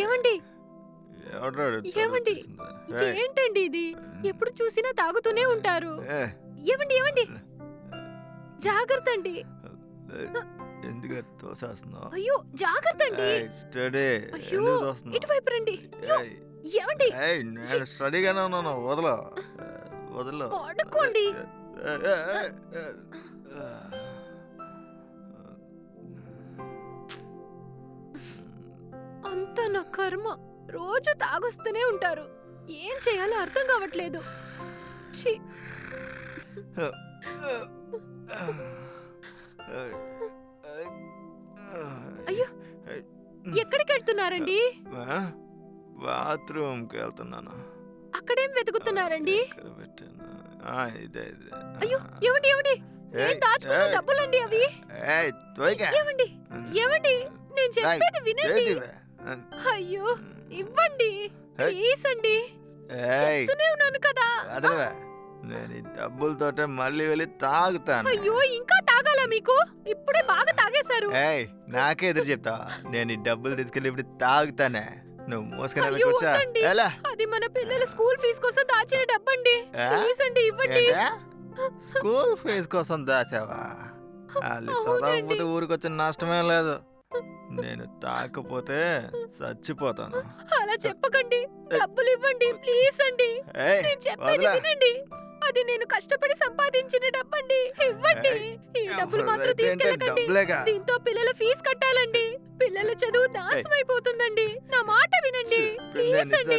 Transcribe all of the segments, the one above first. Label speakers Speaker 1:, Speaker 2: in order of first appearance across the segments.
Speaker 1: ఏమండి
Speaker 2: ఎవడ్రాడు
Speaker 1: ఏమండి ఏంటండి ఇది? ఎప్పుడు చూసినా తాగుతూనే ఉంటారు. ఏమండి ఏమండి జాగ్రత్త అండి.
Speaker 2: ఎందుకు తోసేస్తున్నావు?
Speaker 1: అయ్యో జాగ్రత్త అండి.
Speaker 2: స్టడీ
Speaker 1: అయ్యో
Speaker 2: ఎందుకు తోస్తున్నావు?
Speaker 1: ఇటువైపు రండి. అయ్యో, ఏమండి
Speaker 2: నేను స్టడీగానే ఉన్నాను. వదలు వదలు.
Speaker 1: పడుకోండి. అంత నా కర్మ. రోజు తాగొస్తూనే ఉంటారు. ఏం చేయాలో అర్థం కావట్లేదు. ఛీ. అయ్యో ఎక్కడికి వెళ్తున్నారండి?
Speaker 2: బాత్రూమ్కి వెళ్తున్నాను.
Speaker 1: అక్కడేం వెతుకుతున్నారండి?
Speaker 2: ఇక్కడ పెట్టాను. ఇదే ఇదే.
Speaker 1: అయ్యో ఏమండి ఏమండి నేను దాచుకున్న డబ్బులండి అవి. ఏమండి ఏమండి నేను చెప్పేది వినండి. అయ్యో ఇవ్వండి ప్లీజ్ అండి. చెప్తూనే ఉన్నాను కదా.
Speaker 2: నేను ఈ డబ్బులతోటే మళ్ళీ వెళ్ళి తాగుతాను.
Speaker 1: అయ్యో ఇంకా తాగాలా మీకు? ఇప్పుడే బాగా తాగేశారు.
Speaker 2: నాకే ఎదురు చెప్తావా? నేను ఈ డబ్బులు తీసుకెళ్ళి ఇప్పుడు తాగుతానే. నువ్వు మోసుకుని
Speaker 1: అయ్యో, వద్దండి. అది మన పిల్లల స్కూల్ ఫీజు కోసం దాచిన డబ్బండి. ప్లీజ్ అండి ఇవ్వండి.
Speaker 2: స్కూల్ ఫీజు కోసం దాచావా? వాళ్ళు చదవకపోతే ఊరికొచ్చిన నష్టమే లేదు. నేను తాకపోతే చచ్చిపోతాను.
Speaker 1: అలా చెప్పకండి. డబ్బులు ఇవ్వండి ప్లీజ్ అండి. నేను చెప్పేది వినండి. అది నేను కష్టపడి సంపాదించిన డబ్బండి. ఇవ్వండి. ఈ డబ్బులు మాత్రం తీసుకెళ్ళకండి. దీంతో పిల్లల ఫీజు కట్టాలండి. పిల్లల చదువు నాశనం అయిపోతుందండి. నా మాట వినండి ప్లీజ్ అండి.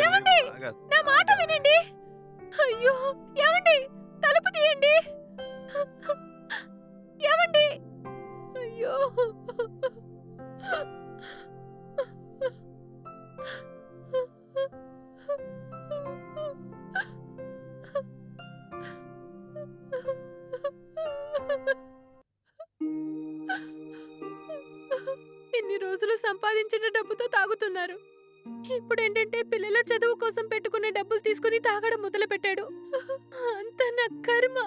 Speaker 1: ఏమండి నా మాట వినండి. అయ్యో ఏమండి తలుపు తీయండి. ఏమండి అయ్యో ఇన్ని రోజులు సంపాదించిన డబ్బుతో తాగుతున్నారు. ఇప్పుడేంటంటే పిల్లల చదువు కోసం పెట్టుకునే డబ్బులు తీసుకుని తాగడం మొదలు పెట్టాడు. అంత నా కర్మ.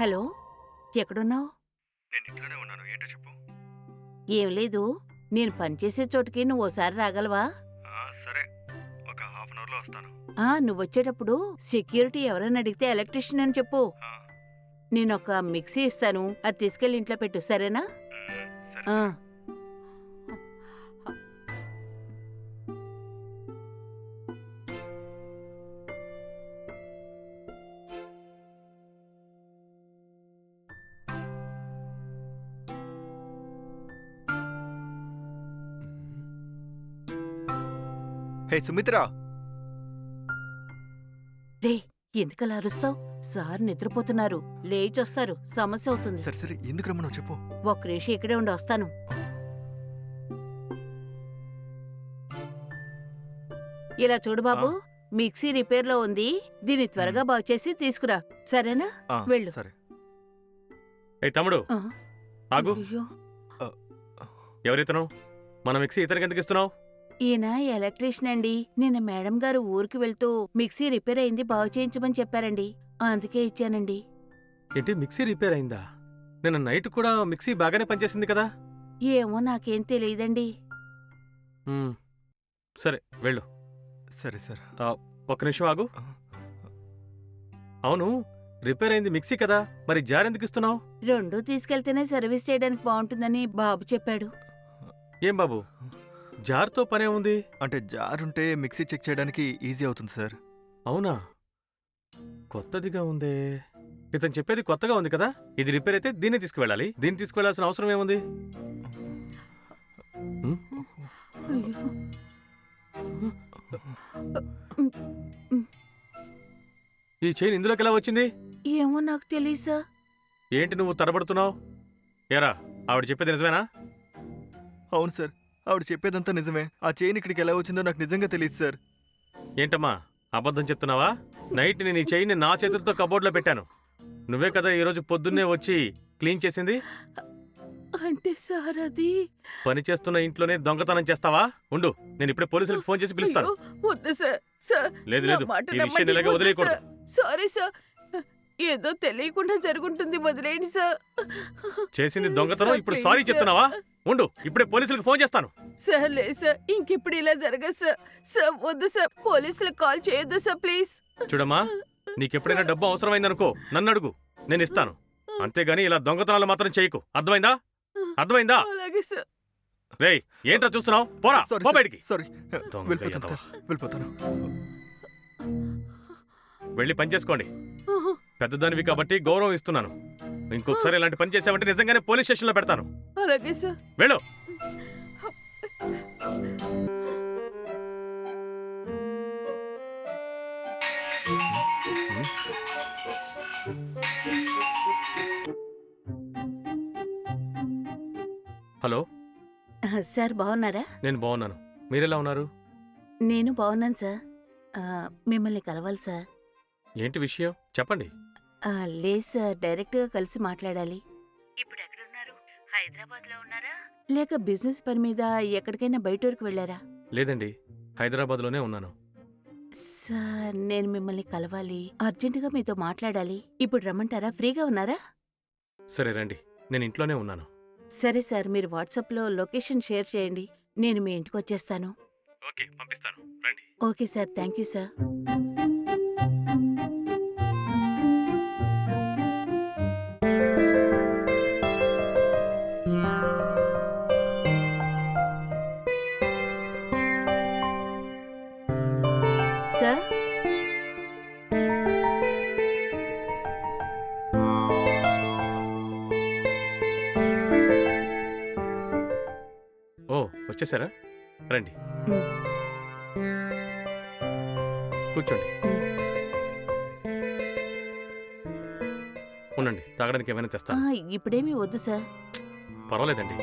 Speaker 3: హలో ఎక్కడున్నావు?
Speaker 2: నేను ఇంట్లోనే ఉన్నాను. ఏంటో చెప్పు.
Speaker 3: ఏం లేదు, నేను పనిచేసే చోటుకి నువ్వు ఓసారి రాగలవా?
Speaker 2: సరే, ఒక హాఫ్ అన్ అవర్లో వస్తాను.
Speaker 3: నువ్వొచ్చేటప్పుడు సెక్యూరిటీ ఎవరైనా అడిగితే ఎలక్ట్రీషియన్ అని చెప్పు. నేను ఒక మిక్సీ ఇస్తాను, అది తీసుకెళ్ళి ఇంట్లో పెట్టు, సరేనా? ఆ.
Speaker 2: హే సుమిత్రా.
Speaker 3: రే ఎందుకలా అరుస్తావు? సార్ నిద్రపోతున్నారు, లేచొస్తారు, సమస్య అవుతుంది.
Speaker 2: సరే సరే, ఎందుకు రమ్మన్నావు చెప్పు.
Speaker 3: ఒక్క నిమిషం ఇక్కడే ఉండి వస్తాను. ఇలా చూడు బాబు, మిక్సీ రిపేర్ లో ఉంది, దీన్ని త్వరగా బాగు చేసి తీసుకురా, సరేనా? వెళ్ళు.
Speaker 2: సరే.
Speaker 4: తమ్ముడు ఆగు.
Speaker 3: అయ్యో,
Speaker 4: ఎవరితను? మన మిక్సీ ఇతనికి ఎందుకు ఇస్తున్నావు?
Speaker 3: ఈయన ఎలక్ట్రీషియన్ అండి. నిన్న మేడం గారు ఊరికి వెళ్తూ మిక్సీ రిపేర్ అయింది, బాగు చేయించమని చెప్పారండి, అందుకే ఇచ్చానండి.
Speaker 4: ఏంటి మిక్సీ రిపేర్ అయిందా? నిన్న నైట్ కూడా మిక్సీ బాగానే పనిచేసింది కదా?
Speaker 3: ఏమో నాకేం తెలియదండి.
Speaker 4: మ్మ్. సరే వెళ్ళు.
Speaker 2: సరే సార్.
Speaker 4: ఒక్క నిమిషం ఆగు. అవును, రిపేర్ అయింది మిక్సీ కదా, మరి జార్ ఎందుకు ఇస్తున్నావు?
Speaker 3: రెండూ తీసుకెళ్తేనే సర్వీస్ చేయడానికి బాగుంటుందని బాబు చెప్పాడు.
Speaker 4: ఏం బాబు, జార్తో పనే ఉంది?
Speaker 2: అంటే జార్ ఉంటే మిక్సీ చెక్ చేయడానికి ఈజీ అవుతుంది సార్.
Speaker 4: అవునా? కొత్తదిగా ఉందే. ఇతను చెప్పేది కొత్తగా ఉంది కదా. ఇది రిపేర్ అయితే దీన్ని తీసుకువెళ్ళాలి. దీన్ని తీసుకువెళ్లాల్సిన అవసరం ఏముంది? మ్మ్?
Speaker 3: అయ్యో.
Speaker 4: ఈ చైన్ ఇందులోకి ఎలా వచ్చింది?
Speaker 3: ఏమో నాకు తెలియదు సార్.
Speaker 4: ఏంటి నువ్వు తడబడుతున్నావు? ఏరా, ఆవిడ చెప్పేది నిజమేనా?
Speaker 2: అవును సార్, ఆవిడ చెప్పేదంతా నిజమే. ఆ చైన్ ఇక్కడికి ఎలా వచ్చిందో నాకు నిజంగా తెలియదు సార్.
Speaker 4: ఏంటమ్మా, అబద్ధం చెప్తున్నావా? నైట్ నేను ఈ చైన్ని నా చేతులతో కబోర్డ్లో పెట్టాను. నువ్వే కదా ఈరోజు పొద్దున్నే వచ్చి క్లీన్ చేసింది.
Speaker 3: అంటే సార్ అది
Speaker 4: పని చేస్తున్న ఇంట్లోనే దొంగతనం చేస్తావా? ఉండు, నేను ఇప్పుడే పోలీసులకు ఫోన్ చేసి పిలుస్తాను.
Speaker 3: అయ్యో, వద్దు సార్. సార్
Speaker 4: లేదు
Speaker 3: నా
Speaker 4: లేదు,
Speaker 3: మాట
Speaker 4: ఈ విషయం
Speaker 3: నమ్మండి,
Speaker 4: ఇలాగే
Speaker 3: వద్దు
Speaker 4: వదిలేయకూడదు.
Speaker 3: సార్. సారీ సార్, ఏదో తెలియకుండా జరుగుంటుంది, వదిలేయండి సార్.
Speaker 4: చేసింది దొంగతనం,
Speaker 3: సార్,
Speaker 4: ఇప్పుడు
Speaker 3: ప్లీజ్
Speaker 4: సారీ
Speaker 3: సార్.
Speaker 4: చెప్తున్నావా? ఉండు, ఇప్పుడే పోలీసులకు ఫోన్ చేస్తాను.
Speaker 3: సార్ లేదు సార్, ఇంకెప్పుడు ఇలా జరగదు సార్. సార్ వద్దు సార్, పోలీసులకు కాల్ చేయొద్దు సార్ ప్లీజ్.
Speaker 4: చూడమ్మా, నీకెప్పుడైనా డబ్బు అవసరమైందనుకో నన్ను అడుగు, నేను ఇస్తాను. అంతేగాని ఇలా దొంగతనాలు మాత్రం చేయకు. అర్థమైందా? అర్థమైందా?
Speaker 3: అలాగే సార్.
Speaker 4: రేయ్, ఏంట్రా చూస్తున్నావు? పోరా,
Speaker 2: సారీ
Speaker 4: పో
Speaker 2: సార్,
Speaker 4: బయటికి.
Speaker 2: సారీ.
Speaker 4: దొంగ
Speaker 2: వెళ్ళిపోతాను
Speaker 4: ఎదవ.
Speaker 2: సార్, వెళ్ళిపోతాను.
Speaker 4: వెళ్ళి పని చేసుకోండి. పెద్దదానివి కాబట్టి గౌరవం ఇస్తున్నాను. ఇంకొకసారి ఇలాంటి పని చేసావంటే నిజంగానే పోలీస్ స్టేషన్లో పెడతాను.
Speaker 3: అలాగే సార్.
Speaker 4: వెళ్ళు. హలో,
Speaker 3: సార్ బాగున్నారా?
Speaker 4: నేను బాగున్నాను. మీరెలా ఉన్నారు?
Speaker 3: నేను బాగున్నాను సార్. మిమ్మల్ని కలవాలి సార్.
Speaker 4: ఏంటి విషయం చెప్పండి.
Speaker 3: లేదు సార్, డైరెక్ట్గా కలిసి మాట్లాడాలి. ఇప్పుడు ఎక్కడున్నారు? హైదరాబాద్లో ఉన్నారా లేక బిజినెస్ పని మీద ఎక్కడికైనా బయటూరికి వెళ్ళారా?
Speaker 4: లేదండి, హైదరాబాద్లోనే ఉన్నాను.
Speaker 3: సార్ నేను మిమ్మల్ని కలవాలి, అర్జెంటుగా మీతో మాట్లాడాలి. ఇప్పుడు రమ్మంటారా? ఫ్రీగా ఉన్నారా?
Speaker 4: సరే రండి, నేను ఇంట్లోనే ఉన్నాను.
Speaker 3: సరే సార్, మీరు వాట్సాప్లో లొకేషన్ షేర్ చేయండి, నేను మీ ఇంటికి వచ్చేస్తాను.
Speaker 4: ఓకే, పంపిస్తాను. రండి.
Speaker 3: Okay sir, thank you sir. Sir
Speaker 4: ఓ, వచ్చేసారా? రండి, కూర్చోండి. ఉండండి, తాగడానికి ఏమైనా తెస్తాను.
Speaker 3: ఇప్పుడేమీ వద్దు సార్.
Speaker 4: పర్వాలేదండి.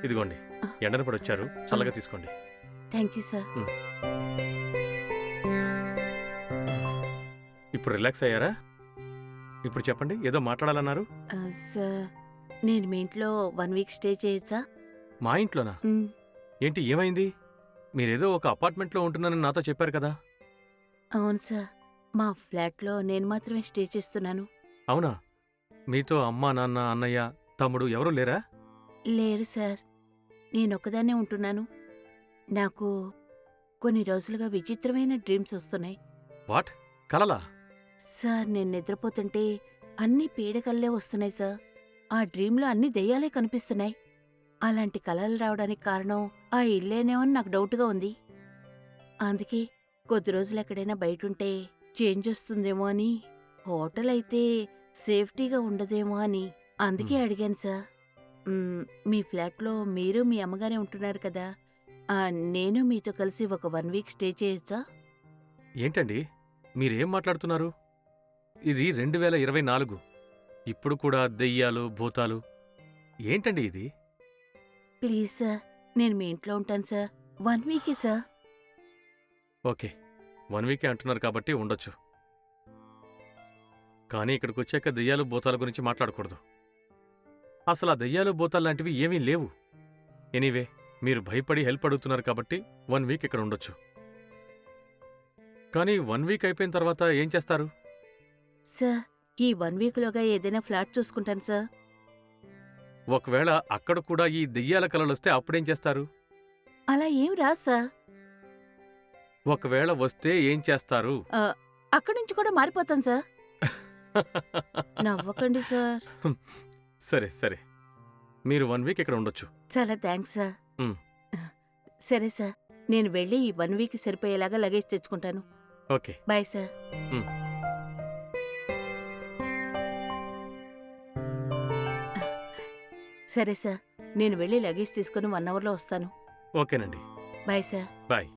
Speaker 4: ఇదిగోండి, ఎండను పడి వచ్చారు, చల్లగా తీసుకోండి.
Speaker 3: Thank you sir.
Speaker 4: ఇప్పుడు రిలాక్స్ అయ్యారా? ఇప్పుడు చెప్పండి, ఏదో మాట్లాడాలన్నారు.
Speaker 3: సార్ నేను మీ ఇంట్లో 1 వీక్ స్టే చేయొచ్చా?
Speaker 4: మా ఇంట్లోనా? ఏంటి, ఏమైంది? మీరేదో ఒక అపార్ట్మెంట్లో ఉంటున్నానని నాతో చెప్పారు కదా.
Speaker 3: అవును సార్, మా ఫ్లాట్లో నేను మాత్రమే స్టే చేస్తున్నాను.
Speaker 4: అవునా? మీతో అమ్మా, నాన్న, అన్నయ్య, తమ్ముడు ఎవరూ లేరా?
Speaker 3: లేరు సార్, నేనొక్కదాన్నే ఉంటున్నాను. నాకు కొన్ని రోజులుగా విచిత్రమైన డ్రీమ్స్ వస్తున్నాయి.
Speaker 4: వాట్? కలలా?
Speaker 3: సార్ నేను నిద్రపోతుంటే అన్ని పీడకల్లే వస్తున్నాయి సార్. ఆ డ్రీంలో అన్ని దెయ్యాలే కనిపిస్తున్నాయి. అలాంటి కలలు రావడానికి కారణం ఆ ఇల్లేనేమో అని నాకు డౌట్గా ఉంది. అందుకే కొద్ది రోజులు ఎక్కడైనా బయటుంటే చేంజ్ వస్తుందేమో అని, హోటల్ అయితే సేఫ్టీగా ఉండదేమో అని, అందుకే అడిగాను సార్. మీ ఫ్లాట్లో మీరు మీ అమ్మగారే ఉంటున్నారు కదా, నేను మీతో కలిసి ఒక 1 వీక్ స్టే చేయొచ్చా?
Speaker 4: ఏంటండి మీరేం మాట్లాడుతున్నారు? ఇది 2024. ఇప్పుడు కూడా దెయ్యాలు, భూతాలు ఏంటండి ఇది?
Speaker 3: ప్లీజ్ సార్, నేను మీ ఇంట్లో ఉంటాను సార్. 1 వీకే సార్.
Speaker 4: ఓకే, 1 వీకే అంటున్నారు కాబట్టి ఉండొచ్చు. కానీ ఇక్కడికి వచ్చాక దెయ్యాలు, భూతాల గురించి మాట్లాడకూడదు. అసలు ఆ దెయ్యాలు, భూతాలు లాంటివి ఏమీ లేవు. ఎనీవే, మీరు భయపడి హెల్ప్ అడుగుతున్నారు కాబట్టి 1 వీక్ ఇక్కడ ఉండొచ్చు. కానీ 1 వీక్ అయిపోయిన తర్వాత ఏం చేస్తారు?
Speaker 3: సార్ ఈ 1 వీక్లోగా ఏదైనా ఫ్లాట్ చూసుకుంటాను సార్.
Speaker 4: ఒకవేళ అక్కడ కూడా ఈ దెయ్యాల కలలొస్తే అప్పుడేం చేస్తారు?
Speaker 3: అలా ఏం రాదు సార్.
Speaker 4: ఒకవేళ వస్తే ఏం చేస్తారు?
Speaker 3: అక్కడి నుంచి కూడా మారిపోతాను సార్. నవ్వకండి సార్.
Speaker 4: సరే సరే, మీరు 1 వీక్ ఇక్కడ ఉండొచ్చు.
Speaker 3: చాలా థ్యాంక్స్ సార్.
Speaker 4: మ్.
Speaker 3: సరే సార్, నేను వెళ్ళి ఈ 1 వీక్ సరిపోయేలాగా లగేజ్ తెచ్చుకుంటాను.
Speaker 4: ఓకే.
Speaker 3: Bye sir.
Speaker 4: మ్.
Speaker 3: సరే సార్, నేను వెళ్ళి లగేజ్ తీసుకుని 1 అవర్లో వస్తాను.
Speaker 4: ఓకేనండి.
Speaker 3: Bye sir.
Speaker 4: బాయ్.